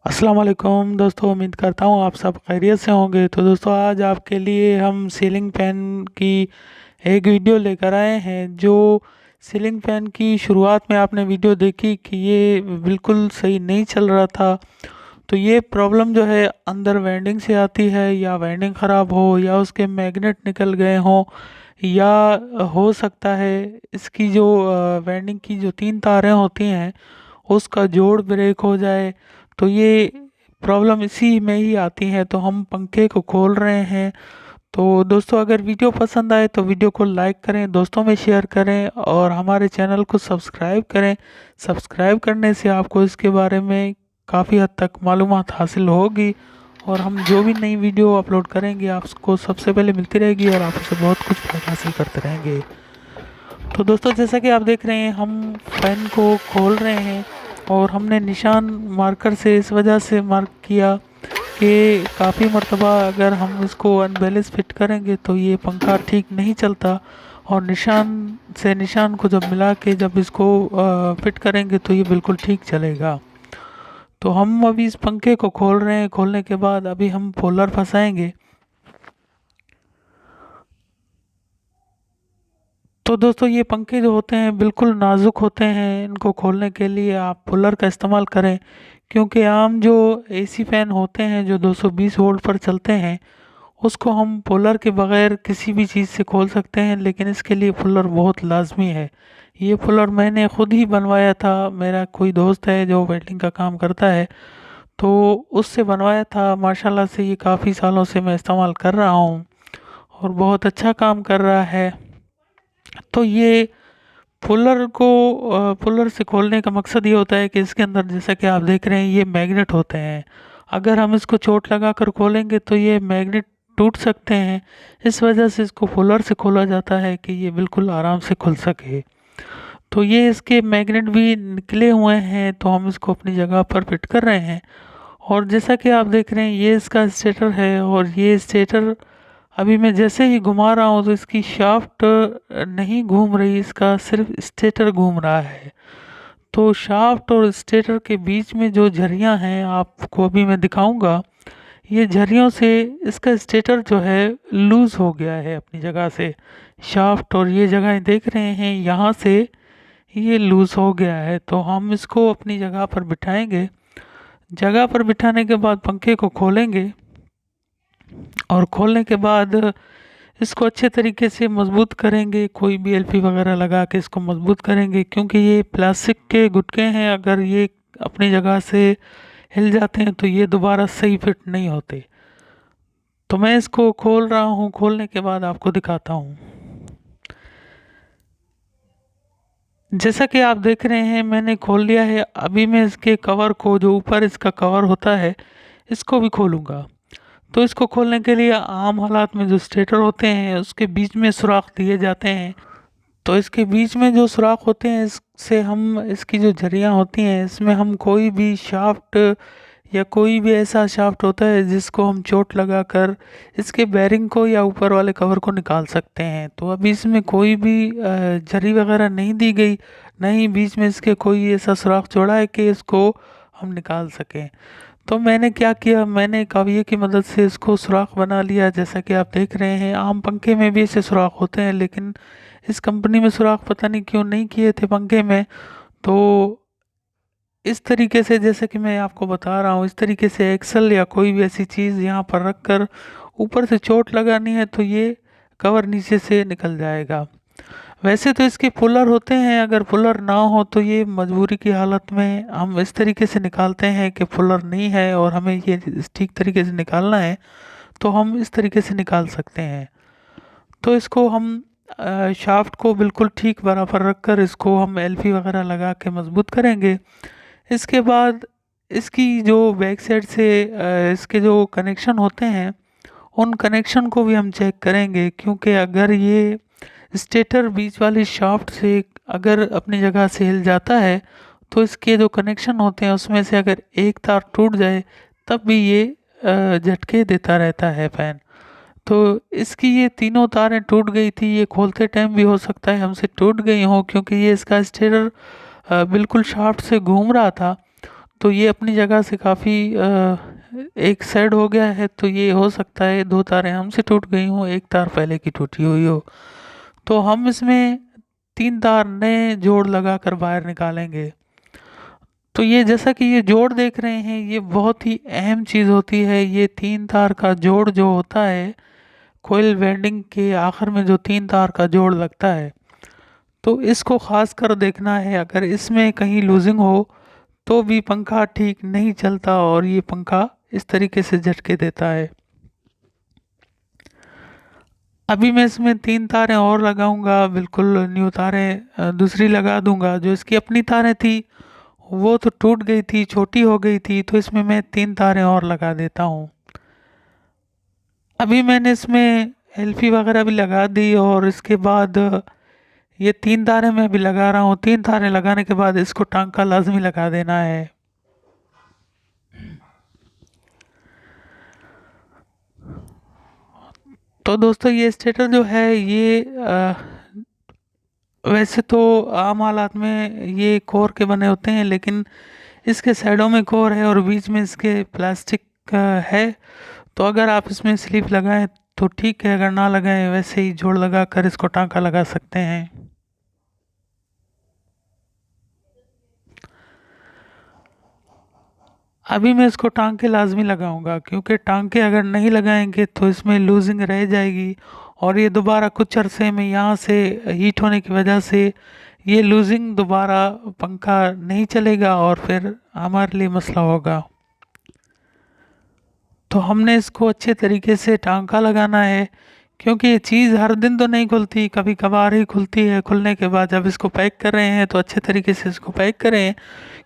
अस्सलाम वालेकुम दोस्तों, उम्मीद करता हूँ आप सब खैरियत से होंगे। तो दोस्तों, आज आपके लिए हम सीलिंग फैन की एक वीडियो लेकर आए हैं। जो सीलिंग फैन की शुरुआत में आपने वीडियो देखी कि ये बिल्कुल सही नहीं चल रहा था। तो ये प्रॉब्लम जो है अंदर वेंडिंग से आती है, या वेंडिंग ख़राब हो, या उसके मैग्नेट निकल गए हों, या हो सकता है इसकी जो वेंडिंग की जो 3 तारें होती हैं उसका जोड़ ब्रेक हो जाए। तो ये प्रॉब्लम इसी में ही आती है। तो हम पंखे को खोल रहे हैं। तो दोस्तों, अगर वीडियो पसंद आए तो वीडियो को लाइक करें, दोस्तों में शेयर करें और हमारे चैनल को सब्सक्राइब करें। सब्सक्राइब करने से आपको इसके बारे में काफ़ी हद तक मालूमात हासिल होगी, और हम जो भी नई वीडियो अपलोड करेंगे आपको सबसे पहले मिलती रहेगी और आप उससे बहुत कुछ फ़ायदा हासिल करते रहेंगे। तो दोस्तों, जैसा कि आप देख रहे हैं, हम फैन को खोल रहे हैं और हमने निशान मार्कर से इस वजह से मार्क किया कि काफ़ी मर्तबा अगर हम इसको अनबैलेंस फिट करेंगे तो ये पंखा ठीक नहीं चलता, और निशान से निशान को जब मिला के जब इसको फिट करेंगे तो ये बिल्कुल ठीक चलेगा। तो हम अभी इस पंखे को खोल रहे हैं। खोलने के बाद अभी हम फोल्डर फंसाएंगे। तो दोस्तों, ये पंखे जो होते हैं बिल्कुल नाजुक होते हैं। इनको खोलने के लिए आप पुलर का इस्तेमाल करें, क्योंकि आम जो एसी फैन होते हैं जो 220 वोल्ट पर चलते हैं उसको हम पुलर के बगैर किसी भी चीज़ से खोल सकते हैं, लेकिन इसके लिए पुलर बहुत लाजमी है। ये पुलर मैंने खुद ही बनवाया था। मेरा कोई दोस्त है जो वेल्डिंग का काम करता है, तो उससे बनवाया था। माशाल्लाह से ये काफ़ी सालों से मैं इस्तेमाल कर रहा हूँ और बहुत अच्छा काम कर रहा है। तो ये पुलर से खोलने का मकसद ये होता है कि इसके अंदर, जैसा कि आप देख रहे हैं, ये मैग्नेट होते हैं। अगर हम इसको चोट लगा कर खोलेंगे तो ये मैग्नेट टूट सकते हैं। इस वजह से इसको पुलर से खोला जाता है कि ये बिल्कुल आराम से खुल सके। तो ये इसके मैग्नेट भी निकले हुए हैं, तो हम इसको अपनी जगह पर फिट कर रहे हैं। और जैसा कि आप देख रहे हैं, ये इसका स्टेटर है, और ये स्टेटर अभी मैं जैसे ही घुमा रहा हूँ तो इसकी शाफ्ट नहीं घूम रही, इसका सिर्फ स्टेटर घूम रहा है। तो शाफ्ट और स्टेटर के बीच में जो झरियाँ हैं आपको अभी मैं दिखाऊंगा। ये झरियों से इसका स्टेटर जो है लूज़ हो गया है अपनी जगह से। शाफ्ट और ये जगह देख रहे हैं, यहाँ से ये लूज़ हो गया है। तो हम इसको अपनी जगह पर बिठाएंगे। जगह पर बिठाने के बाद पंखे को खोलेंगे, और खोलने के बाद इसको अच्छे तरीके से मजबूत करेंगे। कोई भी एलपी वगैरह लगा के इसको मजबूत करेंगे, क्योंकि ये प्लास्टिक के गुटके हैं। अगर ये अपनी जगह से हिल जाते हैं तो ये दोबारा सही फिट नहीं होते। तो मैं इसको खोल रहा हूँ। खोलने के बाद आपको दिखाता हूँ। जैसा कि आप देख रहे हैं, मैंने खोल लिया है। अभी मैं इसके कवर को, जो ऊपर इसका कवर होता है, इसको भी खोलूँगा। तो इसको खोलने के लिए आम हालात में जो स्टेटर होते हैं उसके बीच में सुराख दिए जाते हैं। तो इसके बीच में जो सुराख होते हैं, इससे हम, इसकी जो झरियाँ होती हैं, इसमें हम कोई भी शाफ्ट या कोई भी ऐसा शाफ्ट होता है जिसको हम चोट लगाकर इसके बेरिंग को या ऊपर वाले कवर को निकाल सकते हैं। तो अभी इसमें कोई भी झरी वगैरह नहीं दी गई, नहीं बीच में इसके कोई ऐसा सुराख छोड़ा है कि इसको हम निकाल सकें। तो मैंने क्या किया, मैंने काविये की मदद से इसको सुराख बना लिया। जैसा कि आप देख रहे हैं, आम पंखे में भी ऐसे सुराख होते हैं, लेकिन इस कंपनी में सुराख पता नहीं क्यों नहीं किए थे पंखे में। तो इस तरीके से, जैसे कि मैं आपको बता रहा हूँ, इस तरीके से एक्सल या कोई भी ऐसी चीज़ यहाँ पर रख कर ऊपर से चोट लगानी है तो ये कवर नीचे से निकल जाएगा। वैसे तो इसके पुलर होते हैं, अगर पुलर ना हो तो ये मजबूरी की हालत में हम इस तरीके से निकालते हैं कि पुलर नहीं है और हमें ये ठीक तरीके से निकालना है, तो हम इस तरीके से निकाल सकते हैं। तो इसको हम शाफ्ट को बिल्कुल ठीक बराबर रख कर इसको हम एलपी वगैरह लगा के मजबूत करेंगे। इसके बाद इसकी जो बैक साइड से इसके जो कनेक्शन होते हैं, उन कनेक्शन को भी हम चेक करेंगे, क्योंकि अगर ये स्टेटर बीच वाली शाफ्ट से अगर अपनी जगह से हिल जाता है तो इसके जो कनेक्शन होते हैं उसमें से अगर एक तार टूट जाए तब भी ये झटके देता रहता है फ़ैन। तो इसकी ये तीनों तारें टूट गई थी। ये खोलते टाइम भी हो सकता है हमसे टूट गई हो, क्योंकि ये इसका स्टेटर बिल्कुल शाफ्ट से घूम रहा था। तो ये अपनी जगह से काफ़ी एक साइड हो गया है, तो ये हो सकता है 2 तारें हमसे टूट गई हों, 1 तार पहले की टूटी हुई हो। तो हम इसमें 3 तार नए जोड़ लगाकर बाहर निकालेंगे। तो ये जैसा कि ये जोड़ देख रहे हैं, ये बहुत ही अहम चीज़ होती है। ये 3 तार का जोड़ जो होता है, कोयल वेल्डिंग के आखिर में जो 3 तार का जोड़ लगता है, तो इसको ख़ास कर देखना है। अगर इसमें कहीं लूजिंग हो तो भी पंखा ठीक नहीं चलता और ये पंखा इस तरीके से झटके देता है। अभी मैं इसमें 3 तारें और लगाऊंगा, बिल्कुल न्यू तारें दूसरी लगा दूंगा। जो इसकी अपनी तारें थी वो तो टूट गई थी, छोटी हो गई थी, तो इसमें मैं 3 तारें और लगा देता हूँ। अभी मैंने इसमें एल्फी वगैरह भी लगा दी और इसके बाद ये 3 तारें मैं अभी लगा रहा हूँ। 3 तारें लगाने के बाद इसको टांका लाजमी लगा देना है। तो दोस्तों ये स्टेटर जो है ये वैसे तो आम हालात में ये कोर के बने होते हैं, लेकिन इसके साइडों में कोर है और बीच में इसके प्लास्टिक है। तो अगर आप इसमें स्लीव लगाएं तो ठीक है, अगर ना लगाएं वैसे ही जोड़ लगा कर इसको टांका लगा सकते हैं। अभी मैं इसको टांके लाजमी लगाऊंगा, क्योंकि टांके अगर नहीं लगाएंगे तो इसमें लूजिंग रह जाएगी और ये दोबारा कुछ अरसे में यहाँ से हीट होने की वजह से ये लूजिंग दोबारा पंखा नहीं चलेगा और फिर हमारे लिए मसला होगा। तो हमने इसको अच्छे तरीके से टांका लगाना है, क्योंकि ये चीज़ हर दिन तो नहीं खुलती, कभी कभार ही खुलती है। खुलने के बाद जब इसको पैक कर रहे हैं तो अच्छे तरीके से इसको पैक करें,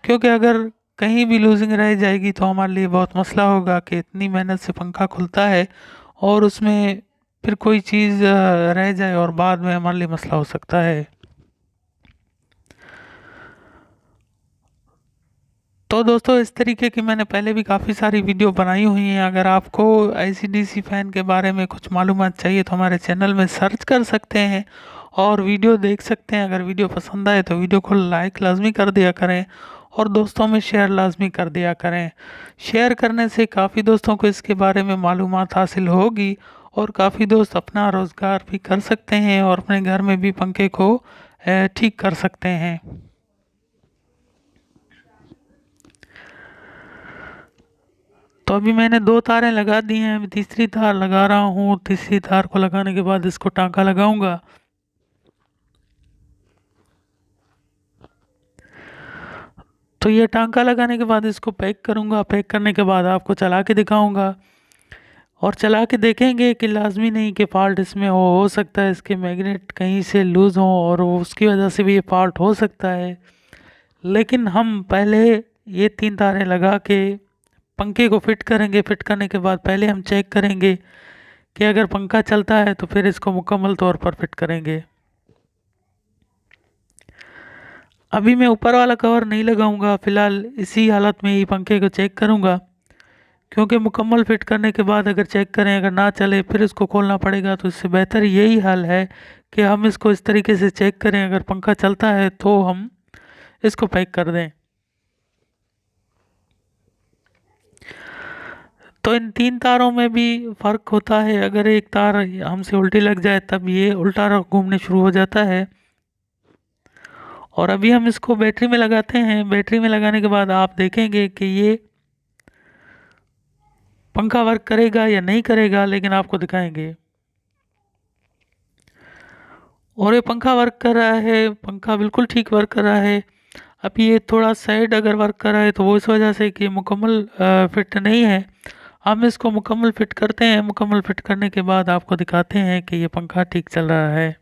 क्योंकि अगर कहीं भी लूजिंग रह जाएगी तो हमारे लिए बहुत मसला होगा कि इतनी मेहनत से पंखा खुलता है और उसमें फिर कोई चीज़ रह जाए और बाद में हमारे लिए मसला हो सकता है। तो दोस्तों इस तरीके की मैंने पहले भी काफ़ी सारी वीडियो बनाई हुई हैं। अगर आपको आईसीडीसी फ़ैन के बारे में कुछ मालूमात चाहिए तो हमारे चैनल में सर्च कर सकते हैं और वीडियो देख सकते हैं। अगर वीडियो पसंद आए तो वीडियो को लाइक लाजमी कर दिया करें और दोस्तों में शेयर लाजमी कर दिया करें। शेयर करने से काफ़ी दोस्तों को इसके बारे में मालूमात हासिल होगी और काफ़ी दोस्त अपना रोज़गार भी कर सकते हैं और अपने घर में भी पंखे को ठीक कर सकते हैं। तो अभी मैंने 2 तारें लगा दी हैं, अभी तीसरी तार लगा रहा हूँ। तीसरी तार को लगाने के बाद इसको टांका लगाऊंगा। तो ये टांका लगाने के बाद इसको पैक करूंगा। पैक करने के बाद आपको चला के दिखाऊंगा और चला के देखेंगे कि लाजमी नहीं कि पार्ट इसमें हो सकता है इसके मैग्नेट कहीं से लूज़ हों और उसकी वजह से भी ये पार्ट हो सकता है। लेकिन हम पहले ये 3 तारें लगा के पंखे को फिट करेंगे। फिट करने के बाद पहले हम चेक करेंगे कि अगर पंखा चलता है तो फिर इसको मुकम्मल तौर पर फिट करेंगे। अभी मैं ऊपर वाला कवर नहीं लगाऊंगा, फ़िलहाल इसी हालत में ही पंखे को चेक करूंगा, क्योंकि मुकम्मल फिट करने के बाद अगर चेक करें अगर ना चले फिर इसको खोलना पड़ेगा। तो इससे बेहतर यही हाल है कि हम इसको इस तरीके से चेक करें, अगर पंखा चलता है तो हम इसको पैक कर दें। तो इन 3 तारों में भी फ़र्क होता है। अगर एक तार हमसे उल्टी लग जाए तब ये उल्टा रुख घूमने शुरू हो जाता है। और अभी हम इसको बैटरी में लगाते हैं। बैटरी में लगाने के बाद आप देखेंगे कि ये पंखा वर्क करेगा या नहीं करेगा, लेकिन आपको दिखाएंगे। और ये पंखा वर्क कर रहा है, पंखा बिल्कुल ठीक वर्क कर रहा है। अब ये थोड़ा साइड अगर वर्क कर रहा है तो वो इस वजह से कि मुकम्मल फिट नहीं है। हम इसको मुकम्मल फिट करते हैं। मुकम्मल फिट करने के बाद आपको दिखाते हैं कि ये पंखा ठीक चल रहा है।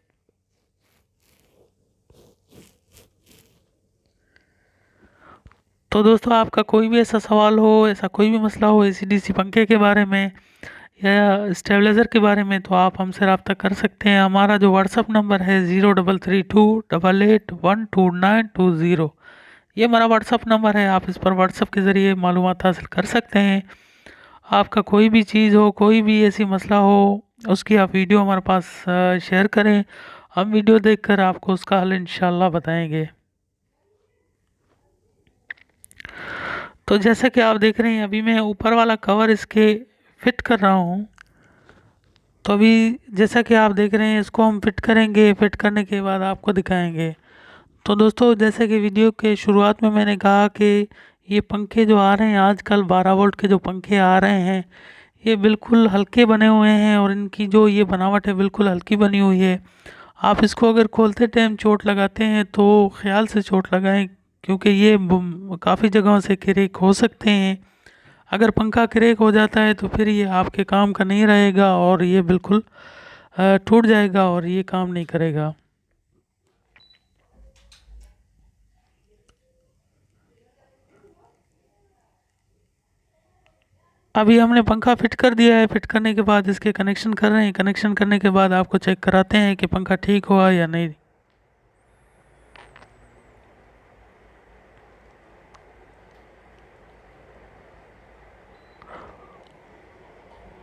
तो दोस्तों आपका कोई भी ऐसा सवाल हो, ऐसा कोई भी मसला हो एसी-डीसी पंखे के बारे में या स्टेबलाइज़र के बारे में, तो आप हमसे रब्ता कर सकते हैं। हमारा जो व्हाट्सअप नंबर है 0332881220, ये हमारा व्हाट्सअप नंबर है। आप इस पर व्हाट्सअप के ज़रिए मालूमात हासिल कर सकते हैं। आपका कोई भी चीज़ हो, कोई भी ऐसी मसला हो, उसकी आप वीडियो हमारे पास शेयर करें। हम वीडियो देखकर आपको उसका हल इंशाल्लाह बताएंगे। तो जैसा कि आप देख रहे हैं अभी मैं ऊपर वाला कवर इसके फिट कर रहा हूँ। तो अभी जैसा कि आप देख रहे हैं इसको हम फिट करेंगे, फिट करने के बाद आपको दिखाएंगे। तो दोस्तों जैसे कि वीडियो के शुरुआत में मैंने कहा कि ये पंखे जो आ रहे हैं आजकल 12 वोल्ट के जो पंखे आ रहे हैं ये बिल्कुल हल्के बने हुए हैं और इनकी जो ये बनावट है बिल्कुल हल्की बनी हुई है। आप इसको अगर खोलते टाइम चोट लगाते हैं तो ख्याल से चोट लगाएं, क्योंकि ये काफ़ी जगहों से क्रैक हो सकते हैं। अगर पंखा क्रैक हो जाता है तो फिर ये आपके काम का नहीं रहेगा और ये बिल्कुल टूट जाएगा और ये काम नहीं करेगा। अभी हमने पंखा फिट कर दिया है, फिट करने के बाद इसके कनेक्शन कर रहे हैं। कनेक्शन करने के बाद आपको चेक कराते हैं कि पंखा ठीक हुआ या नहीं।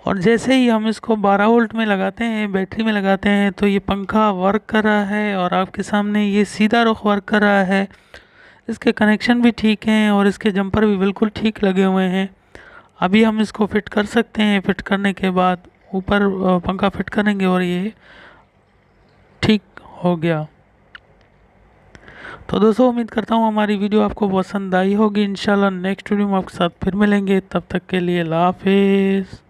और जैसे ही हम इसको 12 वोल्ट में लगाते हैं, बैटरी में लगाते हैं, तो ये पंखा वर्क कर रहा है और आपके सामने ये सीधा रुख वर्क कर रहा है। इसके कनेक्शन भी ठीक हैं और इसके जंपर भी बिल्कुल ठीक लगे हुए हैं। अभी हम इसको फिट कर सकते हैं। फिट करने के बाद ऊपर पंखा फिट करेंगे और ये ठीक हो गया। तो दोस्तों उम्मीद करता हूँ हमारी वीडियो आपको पसंद आई होगी। इंशाल्लाह नेक्स्ट वीडियो में आपके साथ फिर मिलेंगे, तब तक के लिए अल्लाह हाफिज़।